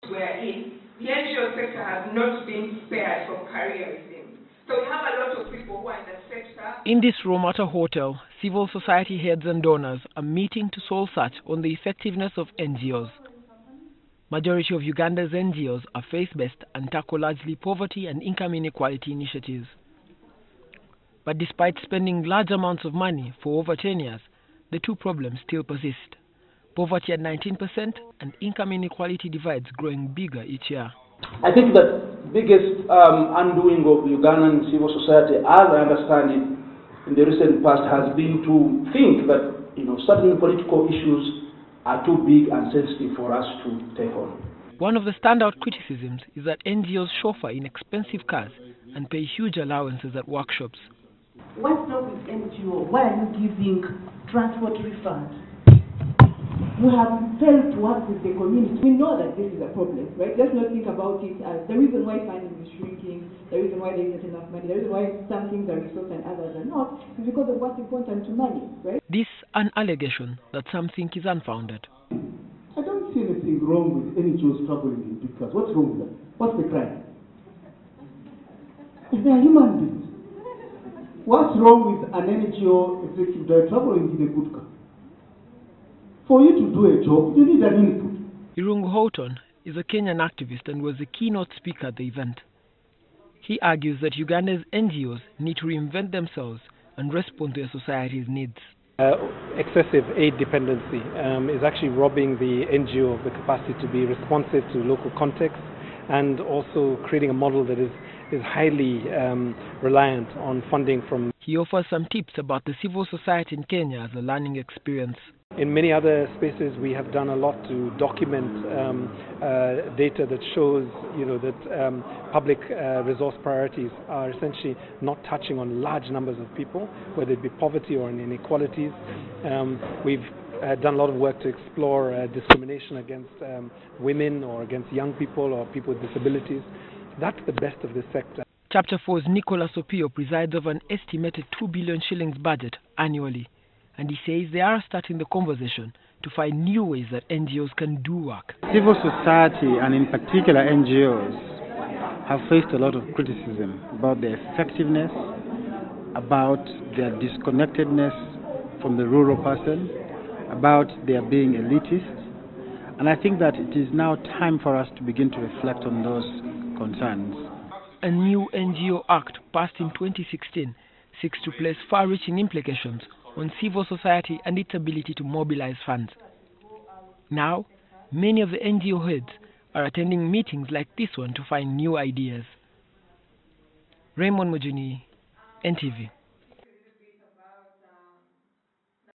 we're in, the NGO sector has not been spared from careerism. So we have a lot of people who are in the sector. In this room at a hotel, civil society heads and donors are meeting to soul search on the effectiveness of NGOs. Majority of Uganda's NGOs are faith-based and tackle largely poverty and income inequality initiatives. But despite spending large amounts of money for over 10 years, the two problems still persist. Poverty at 19% and income inequality divides growing bigger each year. I think the biggest undoing of Ugandan civil society, as I understand it, in the recent past has been to think that certain political issues are too big and sensitive for us to take on. One of the standout criticisms is that NGOs chauffeur in expensive cars and pay huge allowances at workshops. What's wrong with NGO? Why are you giving transport refunds? You have failed to work with the community. We know that this is a problem, right? Let's not think about it as the reason why funding is shrinking, the reason why there isn't enough money, the reason why some things are resourced and others are not, is because of what's important to money, right? This an allegation that some think is unfounded. I don't see anything wrong with NGOs traveling in big cars. What's wrong with that? What's the crime? If they are human beings. What's wrong with an NGO executive director traveling in a good car? For you to do a job, you need an input. Irungu Houghton is a Kenyan activist and was the keynote speaker at the event. He argues that Uganda's NGOs need to reinvent themselves and respond to their society's needs. Excessive aid dependency is actually robbing the NGO of the capacity to be responsive to local context and also creating a model that is highly reliant on funding from. He offers some tips about the civil society in Kenya as a learning experience. In many other spaces, we have done a lot to document data that shows, that public resource priorities are essentially not touching on large numbers of people, whether it be poverty or inequalities. We've done a lot of work to explore discrimination against women or against young people or people with disabilities. That's the best of this sector. Chapter 4's Nicholas Opio presides over an estimated 2 billion shillings budget annually. And he says they are starting the conversation to find new ways that NGOs can do work. Civil society, and in particular NGOs, have faced a lot of criticism about their effectiveness, about their disconnectedness from the rural person, about their being elitist. And I think that it is now time for us to begin to reflect on those concerns. A new NGO Act passed in 2016 seeks to place far-reaching implications on civil society and its ability to mobilize funds. Now, many of the NGO heads are attending meetings like this one to find new ideas. Raymond Mujuni, NTV.